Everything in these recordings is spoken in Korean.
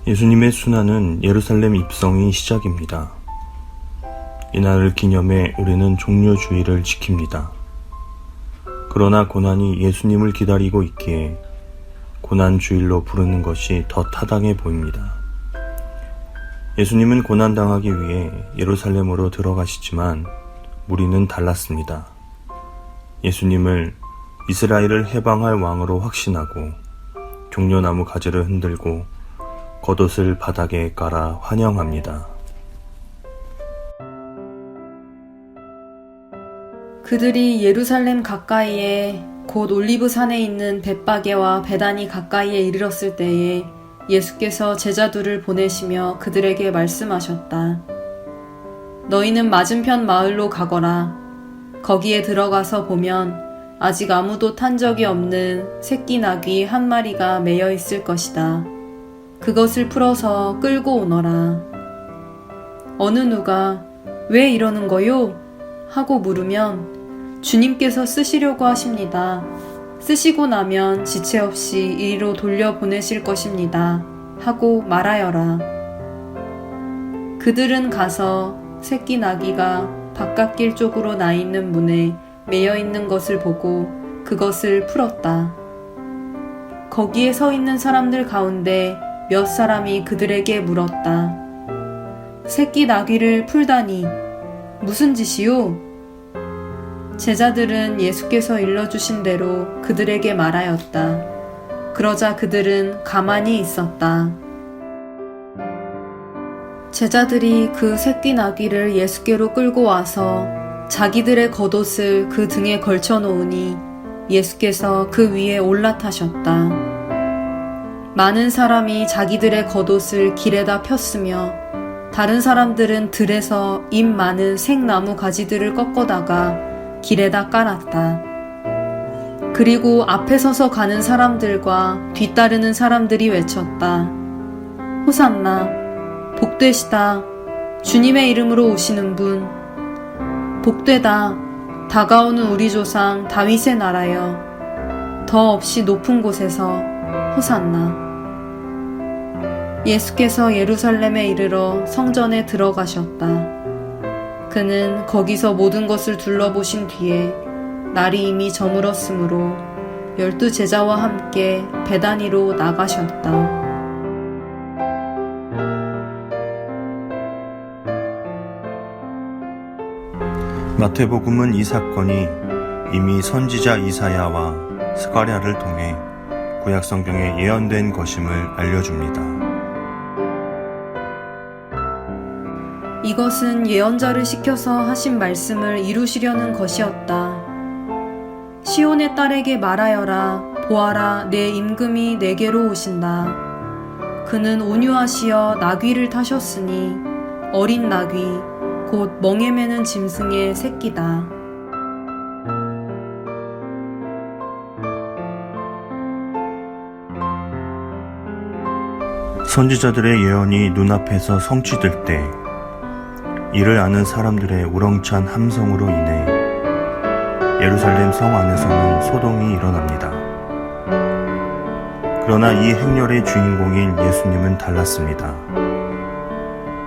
예수님의 순환은 예루살렘 입성이 시작입니다. 이날을 기념해 우리는 종료주일을 지킵니다. 그러나 고난이 예수님을 기다리고 있기에 고난주일로 부르는 것이 더 타당해 보입니다. 예수님은 고난당하기 위해 예루살렘으로 들어가시지만 우리는 달랐습니다. 예수님을 이스라엘을 해방할 왕으로 확신하고 종려나무 가지를 흔들고 겉옷을 바닥에 깔아 환영합니다. 그들이 예루살렘 가까이에 곧 올리브산에 있는 벳바게와 베다니 가까이에 이르렀을 때에 예수께서 제자들을 보내시며 그들에게 말씀하셨다. 너희는 맞은편 마을로 가거라. 거기에 들어가서 보면 아직 아무도 탄 적이 없는 새끼 나귀 한 마리가 매여 있을 것이다. 그것을 풀어서 끌고 오너라. 어느 누가 왜 이러는 거요? 하고 물으면 주님께서 쓰시려고 하십니다. 쓰시고 나면 지체 없이 이리로 돌려보내실 것입니다. 하고 말하여라. 그들은 가서 새끼 나귀가 바깥길 쪽으로 나 있는 문에 매여 있는 것을 보고 그것을 풀었다. 거기에 서 있는 사람들 가운데 몇 사람이 그들에게 물었다. 새끼 나귀를 풀다니 무슨 짓이요? 제자들은 예수께서 일러주신 대로 그들에게 말하였다. 그러자 그들은 가만히 있었다. 제자들이 그 새끼 나귀를 예수께로 끌고 와서 자기들의 겉옷을 그 등에 걸쳐 놓으니 예수께서 그 위에 올라타셨다. 많은 사람이 자기들의 겉옷을 길에다 폈으며 다른 사람들은 들에서 잎 많은 생나무 가지들을 꺾어다가 길에다 깔았다. 그리고 앞에 서서 가는 사람들과 뒤따르는 사람들이 외쳤다. 호산나, 복되시다. 주님의 이름으로 오시는 분. 복되다. 다가오는 우리 조상 다윗의 나라여. 더 없이 높은 곳에서 호산나. 예수께서 예루살렘에 이르러 성전에 들어가셨다. 그는 거기서 모든 것을 둘러보신 뒤에 날이 이미 저물었으므로 12 제자와 함께 베다니로 나가셨다. 마태복음은 이 사건이 이미 선지자 이사야와 스가랴를 통해 구약성경에 예언된 것임을 알려줍니다. 이것은 예언자를 시켜서 하신 말씀을 이루시려는 것이었다. 시온의 딸에게 말하여라. 보아라, 내 임금이 내게로 오신다. 그는 온유하시어 나귀를 타셨으니 어린 나귀, 곧 멍에 매는 짐승의 새끼다. 선지자들의 예언이 눈앞에서 성취될 때 이를 아는 사람들의 우렁찬 함성으로 인해 예루살렘 성 안에서는 소동이 일어납니다. 그러나 이 행렬의 주인공인 예수님은 달랐습니다.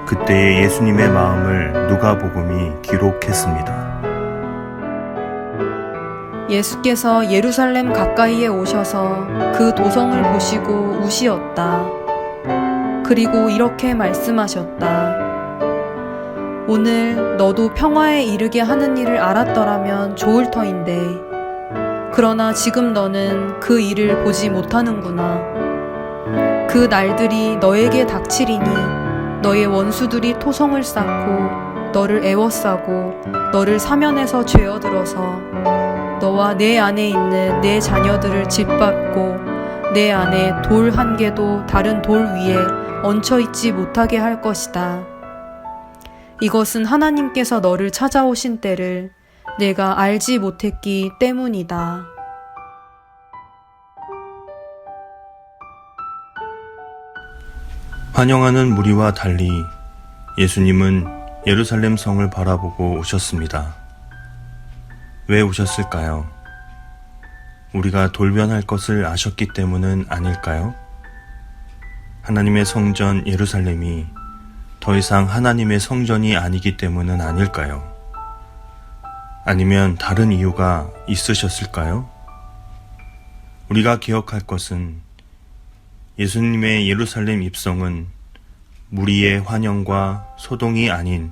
그때의 예수님의 마음을 누가복음이 기록했습니다. 예수께서 예루살렘 가까이에 오셔서 그 도성을 보시고 우시었다. 그리고 이렇게 말씀하셨다. 오늘 너도 평화에 이르게 하는 일을 알았더라면 좋을 터인데 그러나 지금 너는 그 일을 보지 못하는구나. 그 날들이 너에게 닥치리니 너의 원수들이 토성을 쌓고 너를 애워싸고 너를 사면에서 죄어들어서 너와 내 안에 있는 내 자녀들을 짓밟고 내 안에 돌 한 개도 다른 돌 위에 얹혀있지 못하게 할 것이다. 이것은 하나님께서 너를 찾아오신 때를 내가 알지 못했기 때문이다. 환영하는 무리와 달리 예수님은 예루살렘 성을 바라보고 오셨습니다. 왜 오셨을까요? 우리가 돌변할 것을 아셨기 때문은 아닐까요? 하나님의 성전 예루살렘이 더 이상 하나님의 성전이 아니기 때문은 아닐까요? 아니면 다른 이유가 있으셨을까요? 우리가 기억할 것은 예수님의 예루살렘 입성은 무리의 환영과 소동이 아닌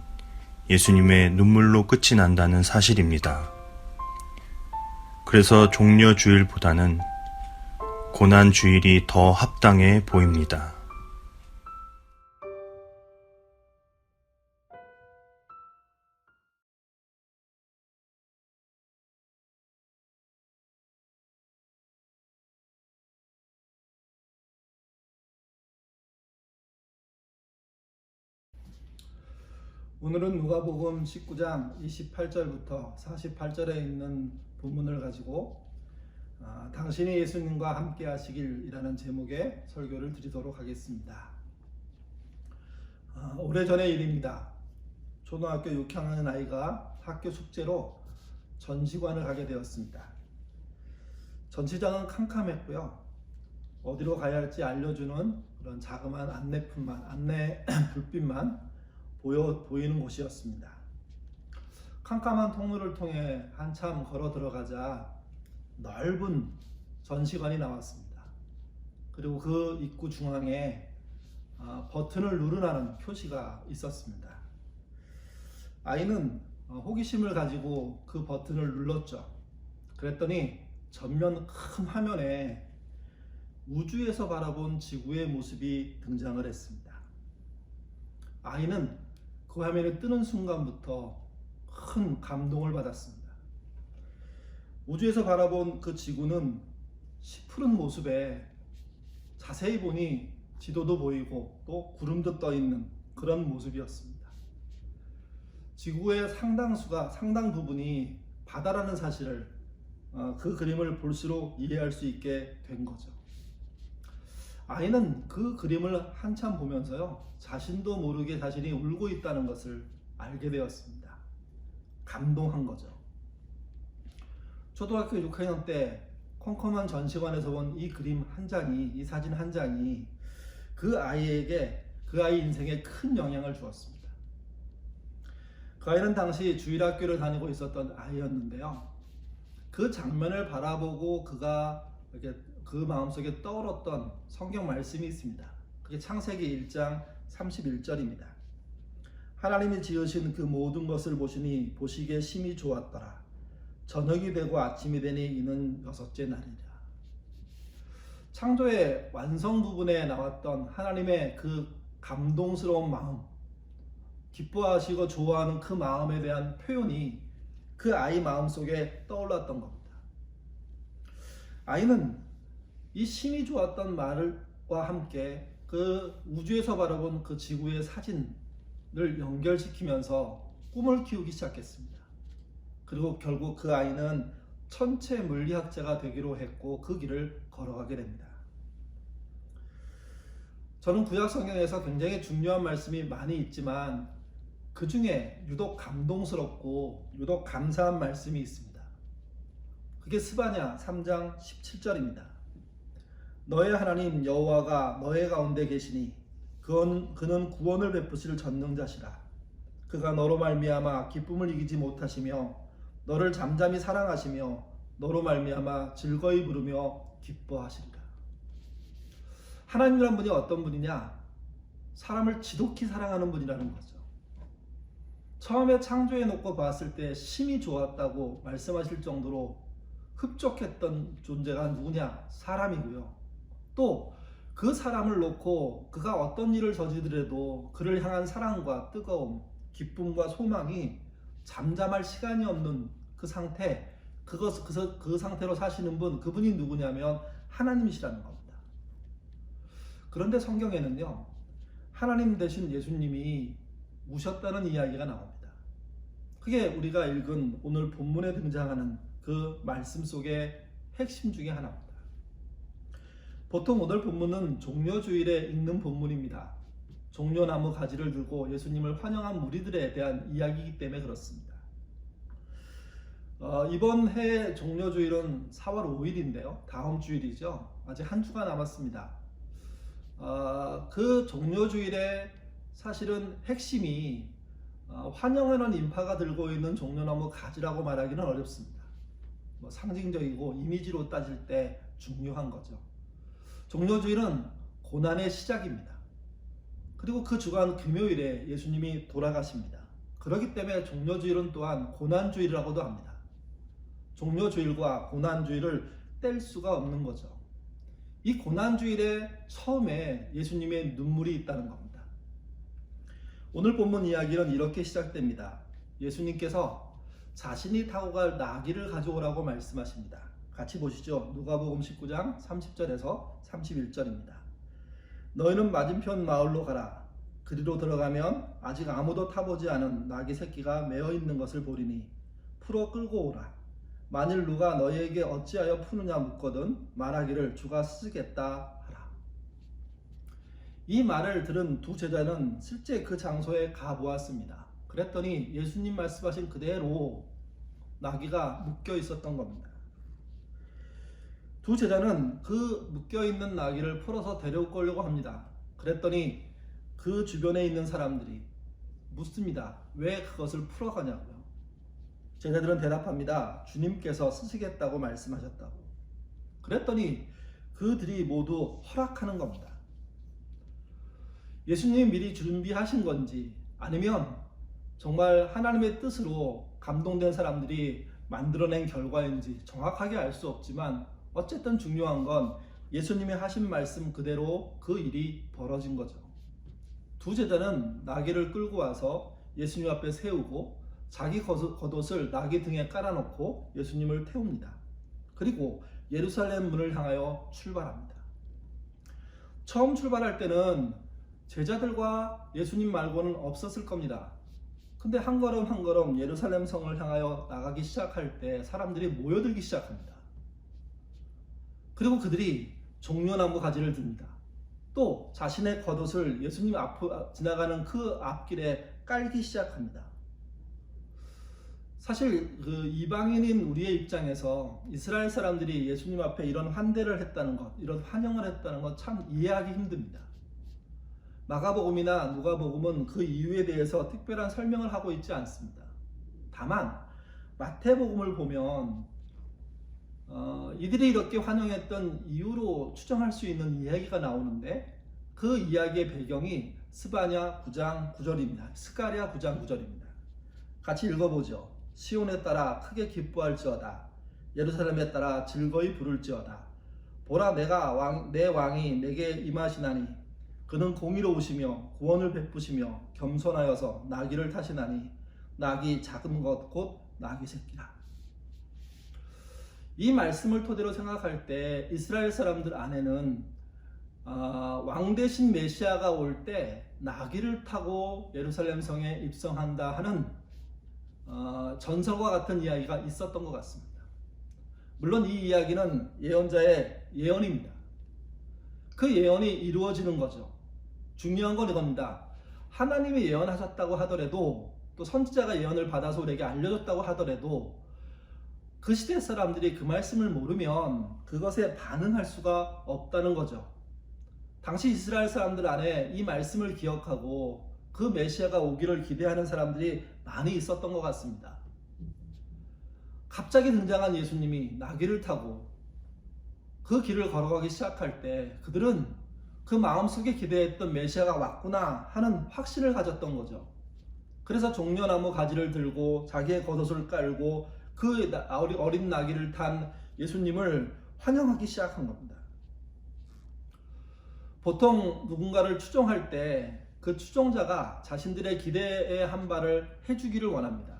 예수님의 눈물로 끝이 난다는 사실입니다. 그래서 종려 주일보다는 고난 주일이 더 합당해 보입니다. 오늘은 누가복음 19장 28절부터 48절에 있는 본문을 가지고 당신이 예수님과 함께 하시길이라는 제목의 설교를 드리도록 하겠습니다. 오래전의 일입니다. 초등학교 6학년 아이가 학교 숙제로 전시관을 가게 되었습니다. 전시장은 캄캄했고요. 어디로 가야 할지 알려주는 그런 자그마한 안내 불빛만 보이는 곳이었습니다. 캄캄한 통로를 통해 한참 걸어 들어가자 넓은 전시관이 나왔습니다. 그리고 그 입구 중앙에 버튼을 누르라는 표시가 있었습니다. 아이는 호기심을 가지고 그 버튼을 눌렀죠. 그랬더니 전면 큰 화면에 우주에서 바라본 지구의 모습이 등장을 했습니다. 아이는 그 화면이 뜨는 순간부터 큰 감동을 받았습니다. 우주에서 바라본 그 지구는 시푸른 모습에 자세히 보니 지도도 보이고 또 구름도 떠 있는 그런 모습이었습니다. 지구의 상당 부분이 바다라는 사실을 그 그림을 볼수록 이해할 수 있게 된 거죠. 아이는 그 그림을 한참 보면서요, 자신도 모르게 자신이 울고 있다는 것을 알게 되었습니다. 감동한 거죠. 초등학교 6학년 때 컴컴한 전시관에서 본 이 그림 한 장이, 이 사진 한 장이 그 아이 인생에 큰 영향을 주었습니다. 그 아이는 당시 주일학교를 다니고 있었던 아이였는데요. 그 장면을 바라보고 그가 이렇게 그 마음속에 떠올랐던 성경 말씀이 있습니다. 그게 창세기 1장 31절입니다. 하나님이 지으신 그 모든 것을 보시니 보시기에 심히 좋았더라. 저녁이 되고 아침이 되니 이는 여섯째 날이라. 창조의 완성 부분에 나왔던 하나님의 그 감동스러운 마음, 기뻐하시고 좋아하는 그 마음에 대한 표현이 그 아이 마음속에 떠올랐던 겁니다. 아이는 이 심히 좋았던 말과 함께 그 우주에서 바라본 그 지구의 사진을 연결시키면서 꿈을 키우기 시작했습니다. 그리고 결국 그 아이는 천체 물리학자가 되기로 했고 그 길을 걸어가게 됩니다. 저는 구약 성경에서 굉장히 중요한 말씀이 많이 있지만 그 중에 유독 감동스럽고 유독 감사한 말씀이 있습니다. 그게 스바냐 3장 17절입니다. 너의 하나님 여호와가 너의 가운데 계시니 그는 구원을 베푸실 전능자시라. 그가 너로 말미암아 기쁨을 이기지 못하시며 너를 잠잠히 사랑하시며 너로 말미암아 즐거이 부르며 기뻐하시리라. 하나님이란 분이 어떤 분이냐? 사람을 지독히 사랑하는 분이라는 거죠. 처음에 창조해 놓고 봤을 때 심히 좋았다고 말씀하실 정도로 흡족했던 존재가 누구냐? 사람이고요. 또 그 사람을 놓고 그가 어떤 일을 저지르더라도 그를 향한 사랑과 뜨거움, 기쁨과 소망이 잠잠할 시간이 없는 그 상태, 그 상태로 사시는 분, 그분이 누구냐면 하나님이시라는 겁니다. 그런데 성경에는요, 하나님 대신 예수님이 우셨다는 이야기가 나옵니다. 그게 우리가 읽은 오늘 본문에 등장하는 그 말씀 속의 핵심 중에 하나입니다. 보통 오늘 본문은 종려주일에 읽는 본문입니다. 종려나무 가지를 들고 예수님을 환영한 무리들에 대한 이야기이기 때문에 그렇습니다. 이번 해 종려주일은 4월 5일인데요. 다음 주일이죠. 아직 한 주가 남았습니다. 그 종려주일의 사실은 핵심이 환영하는 인파가 들고 있는 종려나무 가지라고 말하기는 어렵습니다. 뭐 상징적이고 이미지로 따질 때 중요한 거죠. 종려주일은 고난의 시작입니다. 그리고 그 주간 금요일에 예수님이 돌아가십니다. 그렇기 때문에 종려주일은 또한 고난주일이라고도 합니다. 종려주일과 고난주일을 뗄 수가 없는 거죠. 이 고난주일에 처음에 예수님의 눈물이 있다는 겁니다. 오늘 본문 이야기는 이렇게 시작됩니다. 예수님께서 자신이 타고 갈 나귀를 가져오라고 말씀하십니다. 같이 보시죠. 누가복음 19장 30절에서 31절입니다. 너희는 맞은편 마을로 가라. 그리로 들어가면 아직 아무도 타보지 않은 나귀 새끼가 매어 있는 것을 보리니 풀어 끌고 오라. 만일 누가 너희에게 어찌하여 푸느냐 묻거든 말하기를 주가 쓰겠다 하라. 이 말을 들은 두 제자는 실제 그 장소에 가보았습니다. 그랬더니 예수님 말씀하신 그대로 나귀가 묶여 있었던 겁니다. 두 제자는 그 묶여있는 나귀를 풀어서 데려오려고 합니다. 그랬더니 그 주변에 있는 사람들이 묻습니다. 왜 그것을 풀어가냐고요. 제자들은 대답합니다. 주님께서 쓰시겠다고 말씀하셨다고. 그랬더니 그들이 모두 허락하는 겁니다. 예수님이 미리 준비하신 건지 아니면 정말 하나님의 뜻으로 감동된 사람들이 만들어낸 결과인지 정확하게 알 수 없지만 어쨌든 중요한 건 예수님이 하신 말씀 그대로 그 일이 벌어진 거죠. 두 제자는 나귀를 끌고 와서 예수님 앞에 세우고 자기 겉옷을 나귀 등에 깔아놓고 예수님을 태웁니다. 그리고 예루살렘 문을 향하여 출발합니다. 처음 출발할 때는 제자들과 예수님 말고는 없었을 겁니다. 근데 한 걸음 한 걸음 예루살렘 성을 향하여 나가기 시작할 때 사람들이 모여들기 시작합니다. 그리고 그들이 종려나무 가지를 듭니다. 또 자신의 겉옷을 예수님 앞을 지나가는 그 앞길에 깔기 시작합니다. 사실 그 이방인인 우리의 입장에서 이스라엘 사람들이 예수님 앞에 이런 환대를 했다는 것, 이런 환영을 했다는 것 참 이해하기 힘듭니다. 마가복음이나 누가복음은 그 이유에 대해서 특별한 설명을 하고 있지 않습니다. 다만 마태복음을 보면 이들이 이렇게 환영했던 이유로 추정할 수 있는 이야기가 나오는데 그 이야기의 배경이 스바냐 9장 9절입니다. 스가랴 9장 9절입니다. 같이 읽어보죠. 시온에 따라 크게 기뻐할지어다. 예루살렘에 따라 즐거이 부를지어다. 보라 내 왕이 내게 임하시나니 그는 공의로우시며 구원을 베푸시며 겸손하여서 나귀를 타시나니 나귀 작은 것 곧 나귀 새끼라. 이 말씀을 토대로 생각할 때 이스라엘 사람들 안에는 왕 대신 메시아가 올 때 나귀를 타고 예루살렘 성에 입성한다 하는 전설과 같은 이야기가 있었던 것 같습니다. 물론 이 이야기는 예언자의 예언입니다. 그 예언이 이루어지는 거죠. 중요한 건 이겁니다. 하나님이 예언하셨다고 하더라도 또 선지자가 예언을 받아서 우리에게 알려줬다고 하더라도 그 시대 사람들이 그 말씀을 모르면 그것에 반응할 수가 없다는 거죠. 당시 이스라엘 사람들 안에 이 말씀을 기억하고 그 메시아가 오기를 기대하는 사람들이 많이 있었던 것 같습니다. 갑자기 등장한 예수님이 나귀를 타고 그 길을 걸어가기 시작할 때 그들은 그 마음속에 기대했던 메시아가 왔구나 하는 확신을 가졌던 거죠. 그래서 종려나무 가지를 들고 자기의 겉옷을 깔고 그 어린 나귀를 탄 예수님을 환영하기 시작한 겁니다. 보통 누군가를 추종할 때 그 추종자가 자신들의 기대에 한 바를 해주기를 원합니다.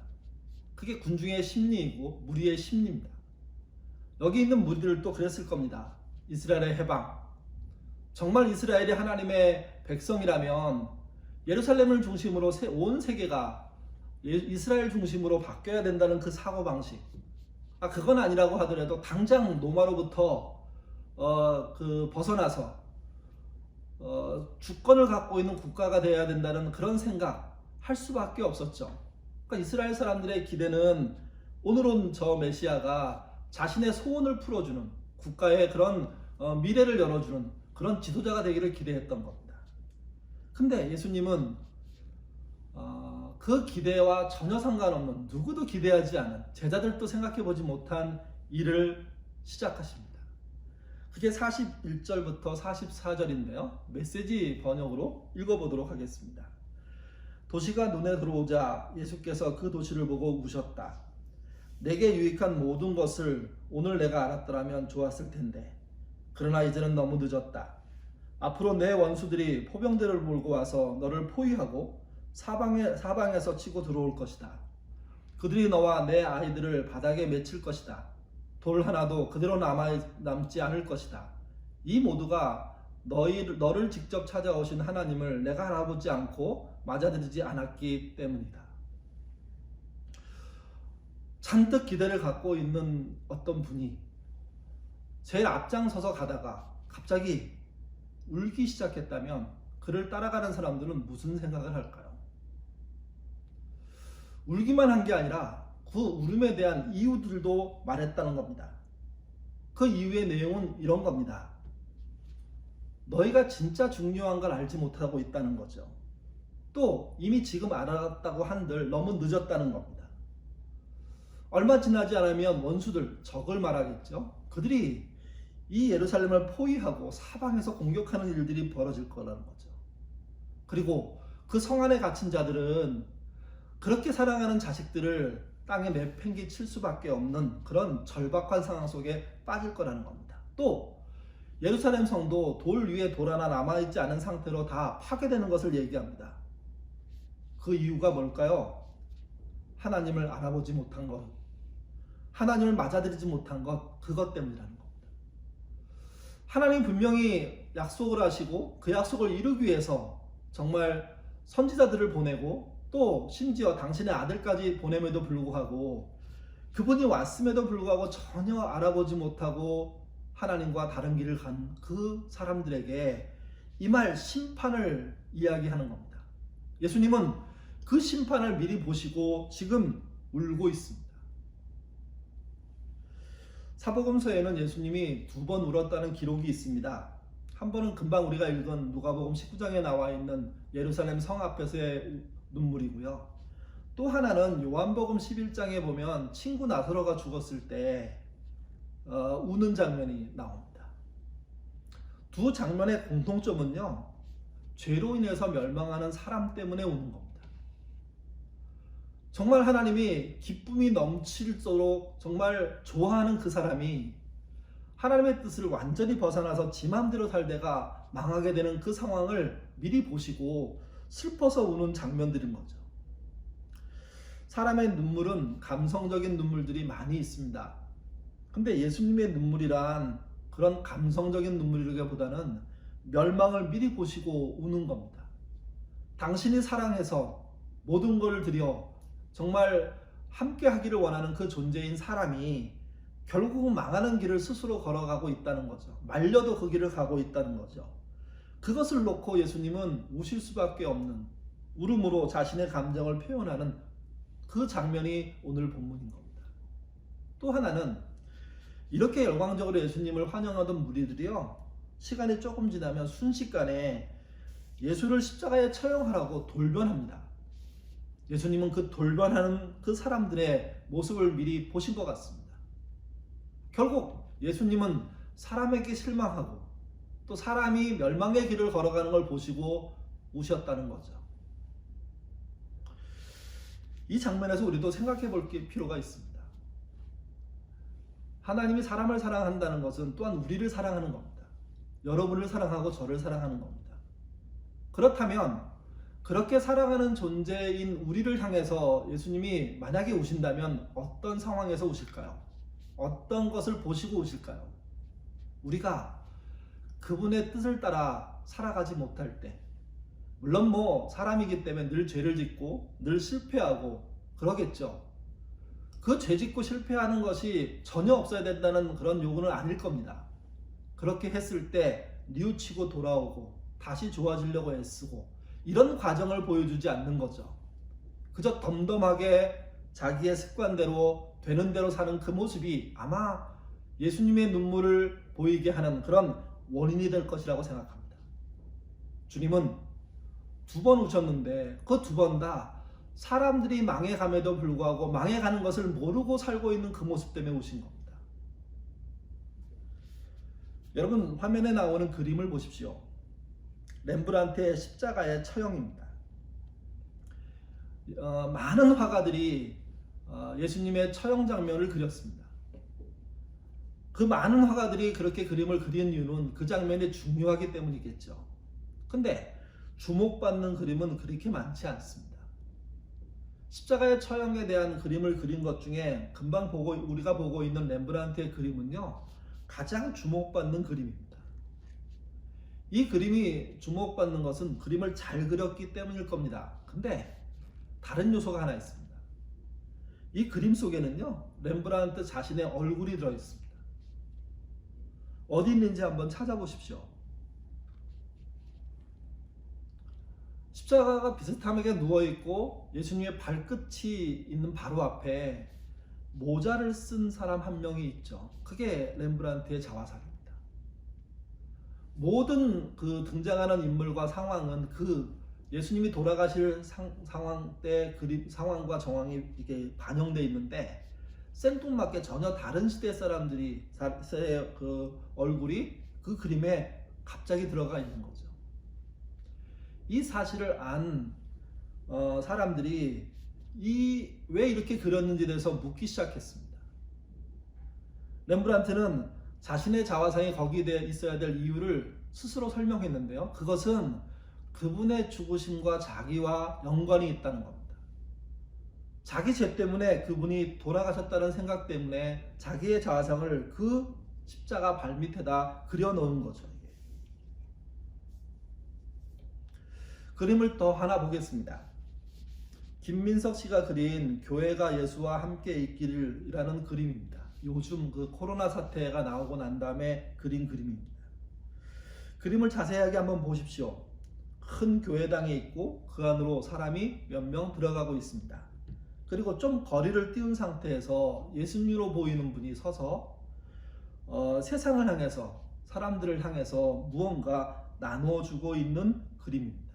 그게 군중의 심리이고 무리의 심리입니다. 여기 있는 무리들도 그랬을 겁니다. 이스라엘의 해방, 정말 이스라엘이 하나님의 백성이라면 예루살렘을 중심으로 온 세계가 이스라엘 중심으로 바뀌어야 된다는 그 사고방식, 그건 아니라고 하더라도 당장 로마로부터 벗어나서 주권을 갖고 있는 국가가 되어야 된다는 그런 생각 할 수밖에 없었죠. 그러니까 이스라엘 사람들의 기대는 오늘 온 저 메시아가 자신의 소원을 풀어주는 국가의 그런 미래를 열어주는 그런 지도자가 되기를 기대했던 겁니다. 근데 예수님은 그 기대와 전혀 상관없는, 누구도 기대하지 않은, 제자들도 생각해보지 못한 일을 시작하십니다. 그게 41절부터 44절인데요. 메시지 번역으로 읽어보도록 하겠습니다. 도시가 눈에 들어오자 예수께서 그 도시를 보고 우셨다. 내게 유익한 모든 것을 오늘 내가 알았더라면 좋았을 텐데 그러나 이제는 너무 늦었다. 앞으로 내 원수들이 포병대를 몰고 와서 너를 포위하고 사방에서 치고 들어올 것이다. 그들이 너와 내 아이들을 바닥에 맺힐 것이다. 돌 하나도 그대로 남지 않을 것이다. 이 모두가 너를 직접 찾아오신 하나님을 내가 알아보지 않고 맞아들이지 않았기 때문이다. 잔뜩 기대를 갖고 있는 어떤 분이 제일 앞장서서 가다가 갑자기 울기 시작했다면 그를 따라가는 사람들은 무슨 생각을 할까요? 울기만 한 게 아니라 그 울음에 대한 이유들도 말했다는 겁니다. 그 이유의 내용은 이런 겁니다. 너희가 진짜 중요한 걸 알지 못하고 있다는 거죠. 또 이미 지금 알았다고 한들 너무 늦었다는 겁니다. 얼마 지나지 않으면 원수들, 적을 말하겠죠. 그들이 이 예루살렘을 포위하고 사방에서 공격하는 일들이 벌어질 거라는 거죠. 그리고 그 성 안에 갇힌 자들은 그렇게 사랑하는 자식들을 땅에 내팽개칠 수밖에 없는 그런 절박한 상황 속에 빠질 거라는 겁니다. 또 예루살렘 성도 돌 위에 돌 하나 남아있지 않은 상태로 다 파괴되는 것을 얘기합니다. 그 이유가 뭘까요? 하나님을 알아보지 못한 것, 하나님을 맞아들이지 못한 것, 그것 때문이라는 겁니다. 하나님 분명히 약속을 하시고 그 약속을 이루기 위해서 정말 선지자들을 보내고 또 심지어 당신의 아들까지 보냄에도 불구하고 그분이 왔음에도 불구하고 전혀 알아보지 못하고 하나님과 다른 길을 간 그 사람들에게 임할 심판을 이야기하는 겁니다. 예수님은 그 심판을 미리 보시고 지금 울고 있습니다. 사복음서에는 예수님이 2번 울었다는 기록이 있습니다. 한 번은 금방 우리가 읽은 누가복음 19장에 나와 있는 예루살렘 성 앞에서의 눈물이고요. 또 하나는 요한복음 11장에 보면 친구 나사로가 죽었을 때 우는 장면이 나옵니다. 두 장면의 공통점은요, 죄로 인해서 멸망하는 사람 때문에 우는 겁니다. 정말 하나님이 기쁨이 넘치도록 정말 좋아하는 그 사람이 하나님의 뜻을 완전히 벗어나서 지 맘대로 살다가 망하게 되는 그 상황을 미리 보시고 슬퍼서 우는 장면들인 거죠. 사람의 눈물은 감성적인 눈물들이 많이 있습니다. 근데 예수님의 눈물이란 그런 감성적인 눈물이라기보다는 멸망을 미리 보시고 우는 겁니다. 당신이 사랑해서 모든 걸 들여 정말 함께 하기를 원하는 그 존재인 사람이 결국은 망하는 길을 스스로 걸어가고 있다는 거죠. 말려도 그 길을 가고 있다는 거죠. 그것을 놓고 예수님은 우실 수밖에 없는 울음으로 자신의 감정을 표현하는 그 장면이 오늘 본문인 겁니다. 또 하나는 이렇게 열광적으로 예수님을 환영하던 무리들이요, 시간이 조금 지나면 순식간에 예수를 십자가에 처형하라고 돌변합니다. 예수님은 그 돌변하는 그 사람들의 모습을 미리 보신 것 같습니다. 결국 예수님은 사람에게 실망하고 또 사람이 멸망의 길을 걸어가는 걸 보시고 우셨다는 거죠. 이 장면에서 우리도 생각해 볼 필요가 있습니다. 하나님이 사람을 사랑한다는 것은 또한 우리를 사랑하는 겁니다. 여러분을 사랑하고 저를 사랑하는 겁니다. 그렇다면 그렇게 사랑하는 존재인 우리를 향해서 예수님이 만약에 우신다면 어떤 상황에서 우실까요? 어떤 것을 보시고 우실까요? 우리가 그분의 뜻을 따라 살아가지 못할 때, 물론 사람이기 때문에 늘 죄를 짓고 늘 실패하고 그러겠죠. 그 죄 짓고 실패하는 것이 전혀 없어야 된다는 그런 요구는 아닐 겁니다. 그렇게 했을 때 뉘우치고 돌아오고 다시 좋아지려고 애쓰고 이런 과정을 보여주지 않는 거죠. 그저 덤덤하게 자기의 습관대로 되는 대로 사는 그 모습이 아마 예수님의 눈물을 보이게 하는 그런 원인이 될 것이라고 생각합니다. 주님은 2번 오셨는데 그 2번 다 사람들이 망해감에도 불구하고 망해가는 것을 모르고 살고 있는 그 모습 때문에 오신 겁니다. 여러분, 화면에 나오는 그림을 보십시오. 렘브란트의 십자가의 처형입니다. 많은 화가들이 예수님의 처형 장면을 그렸습니다. 그 많은 화가들이 그렇게 그림을 그린 이유는 그 장면이 중요하기 때문이겠죠. 근데 주목받는 그림은 그렇게 많지 않습니다. 십자가의 처형에 대한 그림을 그린 것 중에 금방 우리가 보고 있는 렘브란트의 그림은요, 가장 주목받는 그림입니다. 이 그림이 주목받는 것은 그림을 잘 그렸기 때문일 겁니다. 근데 다른 요소가 하나 있습니다. 이 그림 속에는요, 렘브란트 자신의 얼굴이 들어있습니다. 어디 있는지 한번 찾아보십시오. 십자가가 비스듬하게 누워있고 예수님의 발끝이 있는 바로 앞에 모자를 쓴 사람 한 명이 있죠. 그게 렘브란트의 자화상입니다. 모든 그 등장하는 인물과 상황은 그 예수님이 돌아가실 상황 때 상황과 정황이 이게 반영되어 있는데, 생뚱맞게 전혀 다른 시대 사람들이 그 얼굴이 그 그림에 갑자기 들어가 있는 거죠. 이 사실을 안 사람들이 왜 이렇게 그렸는지에 대해서 묻기 시작했습니다. 렘브란트는 자신의 자화상이 거기에 있어야 될 이유를 스스로 설명했는데요. 그것은 그분의 죽으심과 자기와 연관이 있다는 겁니다. 자기 죄 때문에 그분이 돌아가셨다는 생각 때문에 자기의 자화상을 그 십자가 발밑에다 그려놓은 거죠. 이게. 그림을 더 하나 보겠습니다. 김민석 씨가 그린 교회가 예수와 함께 있기를이라는 그림입니다. 요즘 그 코로나 사태가 나오고 난 다음에 그린 그림입니다. 그림을 자세하게 한번 보십시오. 큰 교회당이 있고 그 안으로 사람이 몇 명 들어가고 있습니다. 그리고 좀 거리를 띄운 상태에서 예수님으로 보이는 분이 서서 세상을 향해서, 사람들을 향해서 무언가 나눠주고 있는 그림입니다.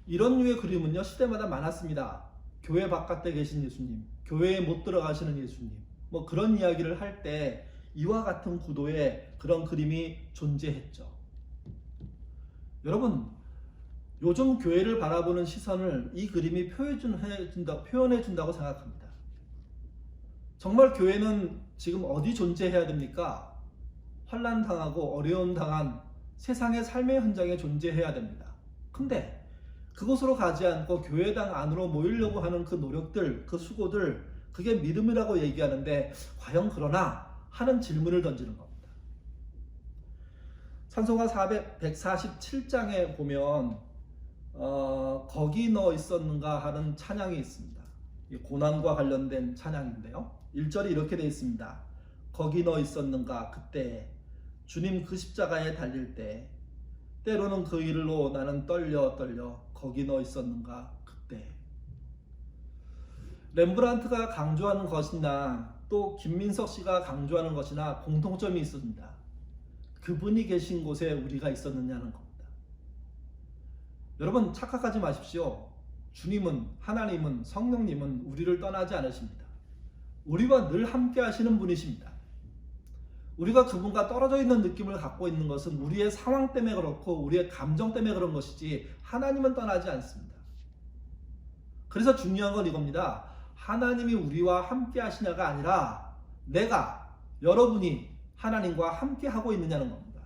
이런 류의 그림은요, 시대마다 많았습니다. 교회 바깥에 계신 예수님, 교회에 못 들어가시는 예수님, 뭐 그런 이야기를 할 때 이와 같은 구도의 그런 그림이 존재했죠. 여러분, 요즘 교회를 바라보는 시선을 이 그림이 표현해준다고 생각합니다. 정말 교회는 지금 어디 존재해야 됩니까? 환난당하고 어려움 당한 세상의 삶의 현장에 존재해야 됩니다. 근데 그곳으로 가지 않고 교회당 안으로 모이려고 하는 그 노력들, 그 수고들, 그게 믿음이라고 얘기하는데 과연 그러나 하는 질문을 던지는 겁니다. 찬송가 147장에 보면 거기 너 있었는가 하는 찬양이 있습니다. 고난과 관련된 찬양인데요. 1절이 이렇게 되어 있습니다. 거기 너 있었는가 그때, 주님 그 십자가에 달릴 때, 때로는 그 일로 나는 떨려 거기 너 있었는가 그때. 렘브란트가 강조하는 것이나 또 김민석 씨가 강조하는 것이나 공통점이 있습니다. 그분이 계신 곳에 우리가 있었느냐는 겁니다. 여러분, 착각하지 마십시오. 주님은, 하나님은, 성령님은 우리를 떠나지 않으십니다. 우리와 늘 함께 하시는 분이십니다. 우리가 그분과 떨어져 있는 느낌을 갖고 있는 것은 우리의 상황 때문에 그렇고 우리의 감정 때문에 그런 것이지, 하나님은 떠나지 않습니다. 그래서 중요한 건 이겁니다. 하나님이 우리와 함께 하시냐가 아니라 여러분이 하나님과 함께 하고 있느냐는 겁니다.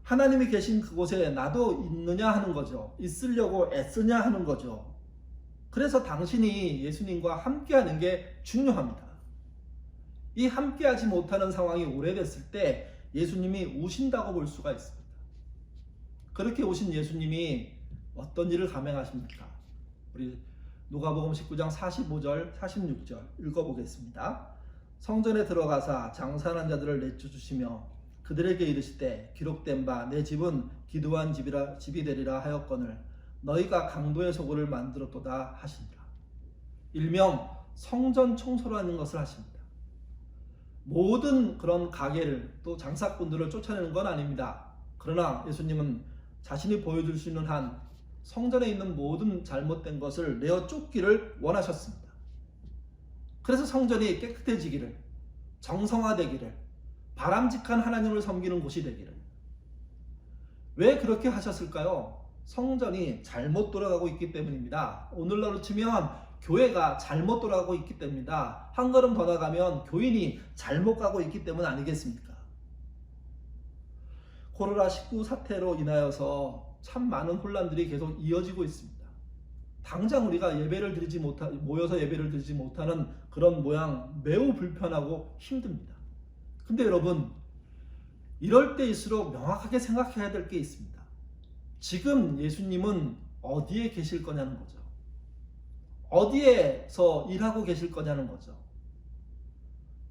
하나님이 계신 그곳에 나도 있느냐 하는 거죠. 있으려고 애쓰냐 하는 거죠. 그래서 당신이 예수님과 함께 하는 게 중요합니다. 이 함께 하지 못하는 상황이 오래됐을 때 예수님이 우신다고 볼 수가 있습니다. 그렇게 오신 예수님이 어떤 일을 감행하십니까? 우리 누가복음 19장 45절, 46절 읽어보겠습니다. 성전에 들어가사 장사하는 자들을 내쫓으시며 그들에게 이르시되 기록된 바 내 집은 기도한 집이 되리라 하였거늘 너희가 강도의 소굴을 만들었도다 하시니라. 일명 성전 청소라는 것을 하십니다. 모든 그런 가게를 또 장사꾼들을 쫓아내는 건 아닙니다. 그러나 예수님은 자신이 보여줄 수 있는 한 성전에 있는 모든 잘못된 것을 내어 쫓기를 원하셨습니다. 그래서 성전이 깨끗해지기를, 정성화되기를, 바람직한 하나님을 섬기는 곳이 되기를. 왜 그렇게 하셨을까요? 성전이 잘못 돌아가고 있기 때문입니다. 오늘날로 치면 교회가 잘못 돌아가고 있기 때문입니다. 한 걸음 더 나가면 교인이 잘못 가고 있기 때문 아니겠습니까? 코로나19 사태로 인하여서 참 많은 혼란들이 계속 이어지고 있습니다. 당장 우리가 모여서 예배를 드리지 못하는 그런 모양 매우 불편하고 힘듭니다. 근데 여러분, 이럴 때일수록 명확하게 생각해야 될 게 있습니다. 지금 예수님은 어디에 계실 거냐는 거죠. 어디에서 일하고 계실 거냐는 거죠.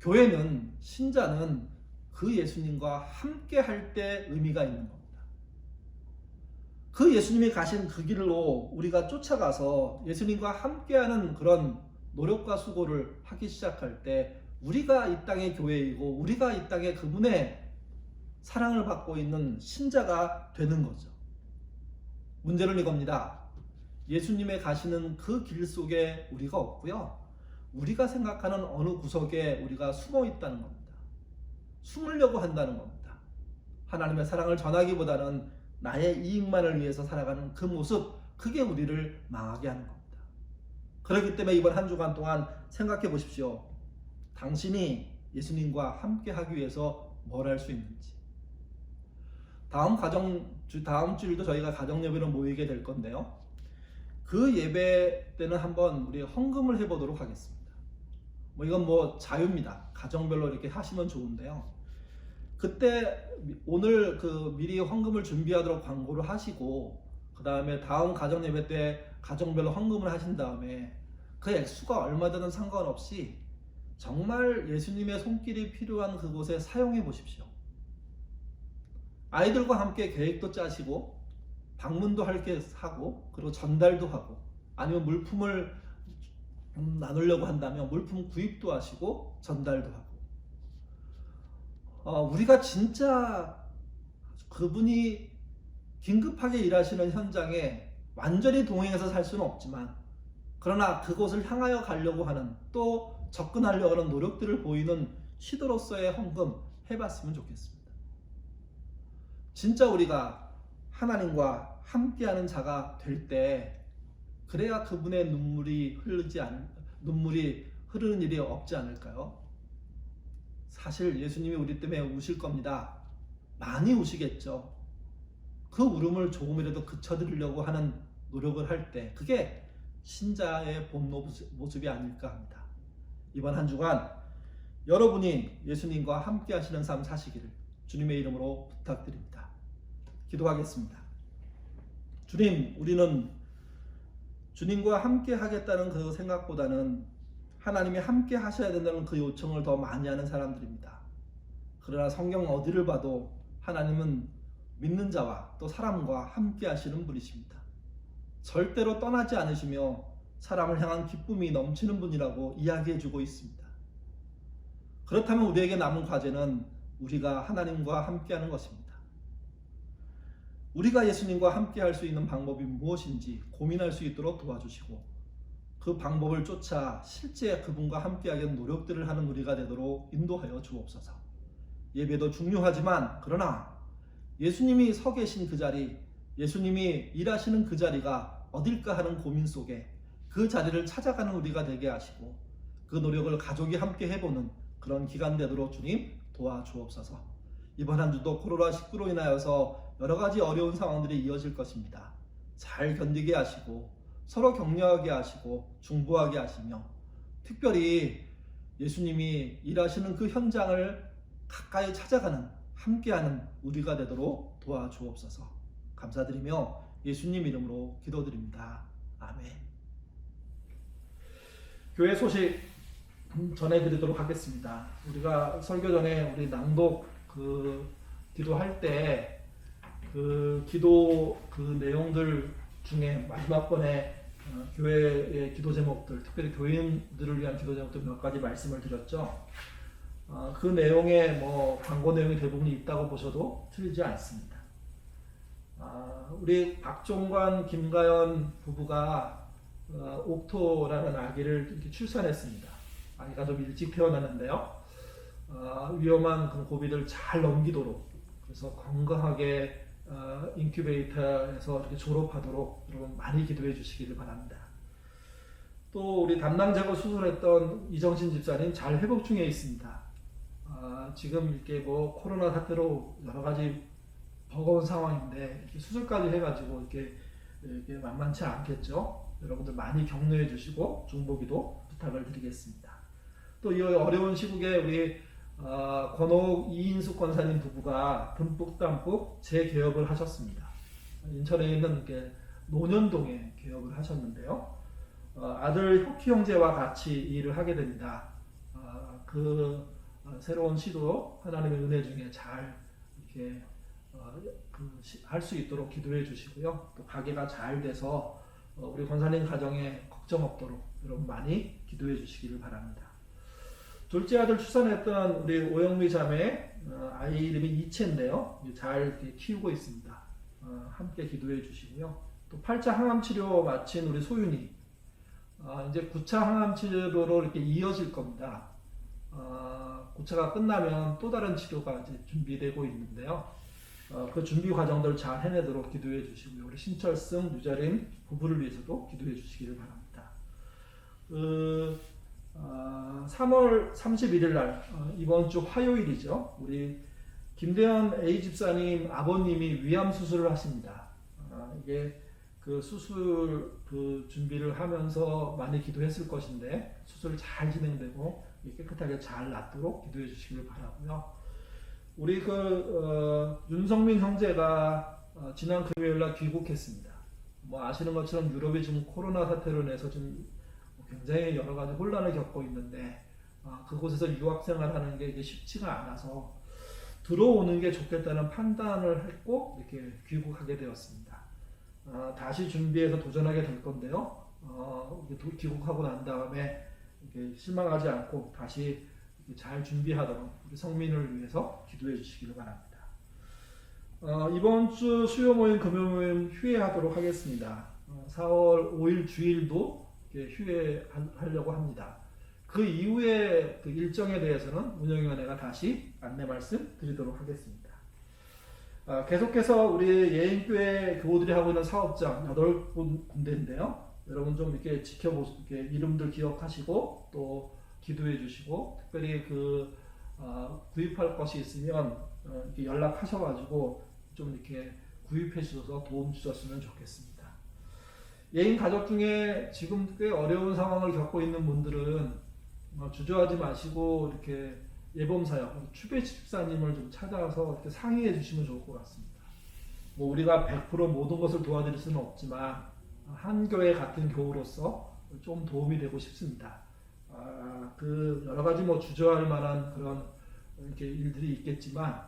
교회는, 신자는 그 예수님과 함께 할 때 의미가 있는 겁니다. 그 예수님이 가신 그 길로 우리가 쫓아가서 예수님과 함께하는 그런 노력과 수고를 하기 시작할 때 우리가 이 땅의 교회이고 우리가 이 땅에 그분의 사랑을 받고 있는 신자가 되는 거죠. 문제는 이겁니다. 예수님의 가시는 그 길 속에 우리가 없고요. 우리가 생각하는 어느 구석에 우리가 숨어 있다는 겁니다. 숨으려고 한다는 겁니다. 하나님의 사랑을 전하기보다는 나의 이익만을 위해서 살아가는 그 모습, 그게 우리를 망하게 하는 겁니다. 그렇기 때문에 이번 한 주간 동안 생각해 보십시오. 당신이 예수님과 함께 하기 위해서 뭘 할 수 있는지. 다음 주일도 저희가 가정 예배로 모이게 될 건데요. 그 예배 때는 한번 우리 헌금을 해보도록 하겠습니다. 이건 자유입니다. 가정별로 이렇게 하시면 좋은데요. 그때 오늘 미리 헌금을 준비하도록 광고를 하시고, 그 다음에 다음 가정 예배 때 가정별로 헌금을 하신 다음에 그 액수가 얼마든 상관없이 정말 예수님의 손길이 필요한 그곳에 사용해 보십시오. 아이들과 함께 계획도 짜시고 방문도 할 게 하고, 그리고 전달도 하고, 아니면 물품을 나누려고 한다면 물품 구입도 하시고 전달도 하고. 우리가 진짜 그분이 긴급하게 일하시는 현장에 완전히 동행해서 살 수는 없지만, 그러나 그곳을 향하여 가려고 하는, 또 접근하려고 하는 노력들을 보이는 시도로서의 헌금 해봤으면 좋겠습니다. 진짜 우리가 하나님과 함께하는 자가 될 때, 그래야 그분의 눈물이 흐르는 일이 없지 않을까요? 사실 예수님이 우리 때문에 우실 겁니다. 많이 우시겠죠. 그 울음을 조금이라도 그쳐드리려고 하는 노력을 할 때, 그게 신자의 본 모습이 아닐까 합니다. 이번 한 주간 여러분이 예수님과 함께 하시는 삶 사시기를 주님의 이름으로 부탁드립니다. 기도하겠습니다. 주님, 우리는 주님과 함께 하겠다는 그 생각보다는 하나님이 함께 하셔야 된다는 그 요청을 더 많이 하는 사람들입니다. 그러나 성경 어디를 봐도 하나님은 믿는 자와 또 사람과 함께 하시는 분이십니다. 절대로 떠나지 않으시며 사람을 향한 기쁨이 넘치는 분이라고 이야기해주고 있습니다. 그렇다면 우리에게 남은 과제는 우리가 하나님과 함께하는 것입니다. 우리가 예수님과 함께할 수 있는 방법이 무엇인지 고민할 수 있도록 도와주시고, 그 방법을 쫓아 실제 그분과 함께하기 노력들을 하는 우리가 되도록 인도하여 주옵소서. 예배도 중요하지만, 그러나 예수님이 서 계신 그 자리, 예수님이 일하시는 그 자리가 어딜까 하는 고민 속에 그 자리를 찾아가는 우리가 되게 하시고, 그 노력을 가족이 함께 해보는 그런 기간 되도록 주님 도와주옵소서. 이번 한 주도 코로나19로 인하여서 여러 가지 어려운 상황들이 이어질 것입니다. 잘 견디게 하시고 서로 격려하게 하시고 중보하게 하시며, 특별히 예수님이 일하시는 그 현장을 가까이 찾아가는, 함께하는 우리가 되도록 도와주옵소서. 감사드리며 예수님 이름으로 기도드립니다. 아멘. 교회 소식 전해드리도록 하겠습니다. 우리가 설교 전에 우리 낭독 기도할 때 기도 내용들 중에 마지막 번에 교회의 기도 제목들, 특별히 교인들을 위한 기도 제목들 몇 가지 말씀을 드렸죠. 그 내용에 뭐 광고 내용이 대부분이 있다고 보셔도 틀리지 않습니다. 우리 박종관, 김가연 부부가 옥토라는 아기를 이렇게 출산했습니다. 아기가 좀 일찍 태어났는데요. 위험한 그 고비를 잘 넘기도록, 그래서 건강하게 인큐베이터에서 이렇게 졸업하도록 여러분 많이 기도해 주시기를 바랍니다. 또 우리 담낭 제거 수술했던 이정신 집사님 잘 회복 중에 있습니다. 지금 이렇게 뭐 코로나 사태로 여러 가지 버거운 상황인데 이렇게 수술까지 해가지고 이렇게 만만치 않겠죠. 여러분들 많이 격려해 주시고 중보기도 부탁을 드리겠습니다. 또 이 어려운 시국에 우리 권옥 이인숙 권사님 부부가 듬뿍 재개업을 하셨습니다. 인천에 있는 이렇게 논현동에 개업을 하셨는데요. 아들 혁희 형제와 같이 일을 하게 됩니다. 새로운 시도 하나님의 은혜 중에 잘 이렇게 할 수 있도록 기도해 주시고요. 또 가게가 잘 돼서 우리 권사님 가정에 걱정 없도록 여러분 많이 기도해 주시기를 바랍니다. 둘째 아들 출산했던 우리 오영미 자매, 아이 이름이 이채인데요. 잘 이렇게 키우고 있습니다. 함께 기도해 주시고요. 또 8차 항암 치료 마친 우리 소윤이, 이제 9차 항암 치료로 이렇게 이어질 겁니다. 9차가 끝나면 또 다른 치료가 이제 준비되고 있는데요. 그 준비 과정들 잘 해내도록 기도해 주시고요. 우리 신철승, 유자림 부부를 위해서도 기도해 주시기를 바랍니다. 3월 31일 날, 이번 주 화요일이죠. 우리 김대현 A 집사님 아버님이 위암 수술을 하십니다. 이게 그 수술 준비를 하면서 많이 기도했을 것인데 수술 잘 진행되고 깨끗하게 잘 낫도록 기도해 주시길 바라고요. 우리 윤성민 형제가 지난 금요일날 귀국했습니다. 뭐 아시는 것처럼 유럽이 지금 코로나 사태로 인해서 좀 굉장히 여러 가지 혼란을 겪고 있는데 그곳에서 유학 생활하는 게 이게 쉽지가 않아서 들어오는 게 좋겠다는 판단을 했고 이렇게 귀국하게 되었습니다. 다시 준비해서 도전하게 될 건데요. 귀국하고 난 다음에 이렇게 실망하지 않고 다시 잘 준비하도록 우리 성민을 위해서 기도해 주시기를 바랍니다. 이번 주 수요 모임, 금요 모임 휴회하도록 하겠습니다. 4월 5일 주일도 휴회하려고 합니다. 그 이후에 그 일정에 대해서는 운영위원회가 다시 안내 말씀 드리도록 하겠습니다. 계속해서 우리 예인교회 교우들이 하고 있는 사업장 8군데인데요. 여러분 좀 이렇게 이렇게 이름들 기억하시고 또 기도해 주시고, 특별히 구입할 것이 있으면 이렇게 연락하셔가지고 좀 이렇게 구입해 주셔서 도움 주셨으면 좋겠습니다. 예인 가족 중에 지금 꽤 어려운 상황을 겪고 있는 분들은 주저하지 마시고 이렇게 예범사역 추배 집사님을 좀 찾아서 이렇게 상의해 주시면 좋을 것 같습니다. 뭐 우리가 100% 모든 것을 도와드릴 수는 없지만 한 교회 같은 교우로서 좀 도움이 되고 싶습니다. 여러 가지 뭐 주저할 만한 그런 이렇게 일들이 있겠지만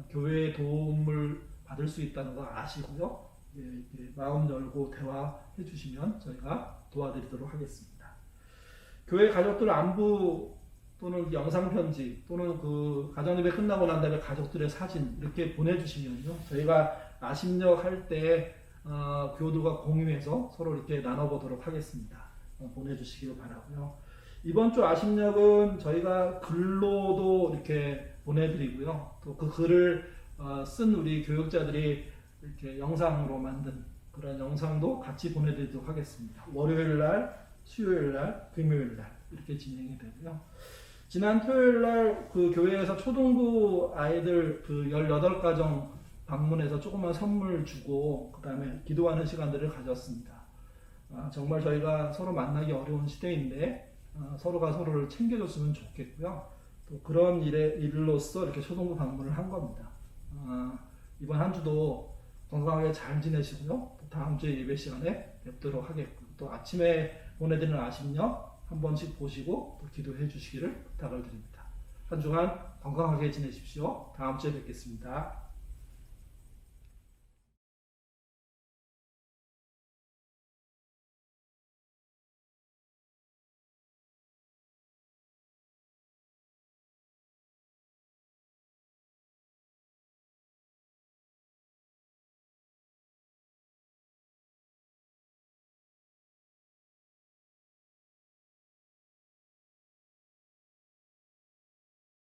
교회의 도움을 받을 수 있다는 거 아시고요. 마음 열고 대화해 주시면 저희가 도와드리도록 하겠습니다. 교회 가족들 안부 또는 영상 편지 또는 가정예배 끝나고 난 다음에 가족들의 사진 이렇게 보내주시면요, 저희가 아심역 할 때 교우들과 공유해서 서로 이렇게 나눠보도록 하겠습니다. 보내주시기를 바라고요. 이번 주 아심역은 저희가 글로도 이렇게 보내드리고요. 또 그 글을 쓴 우리 교육자들이 이렇게 영상으로 만든 그런 영상도 같이 보내드리도록 하겠습니다. 월요일날, 수요일날, 금요일날 이렇게 진행이 되고요. 지난 토요일날 그 교회에서 초등부 아이들 18가정 방문해서 조그만 선물 주고 그 다음에 기도하는 시간들을 가졌습니다. 정말 저희가 서로 만나기 어려운 시대인데 서로가 서로를 챙겨줬으면 좋겠고요. 또 그런 일로서 이렇게 초등부 방문을 한 겁니다. 이번 한 주도 건강하게 잘 지내시고요. 또 다음 주에 예배 시간에 뵙도록 하겠고요. 또 아침에 보내드리는 아심역 한 번씩 보시고 또 기도해 주시기를 부탁을 드립니다. 한 주간 건강하게 지내십시오. 다음 주에 뵙겠습니다.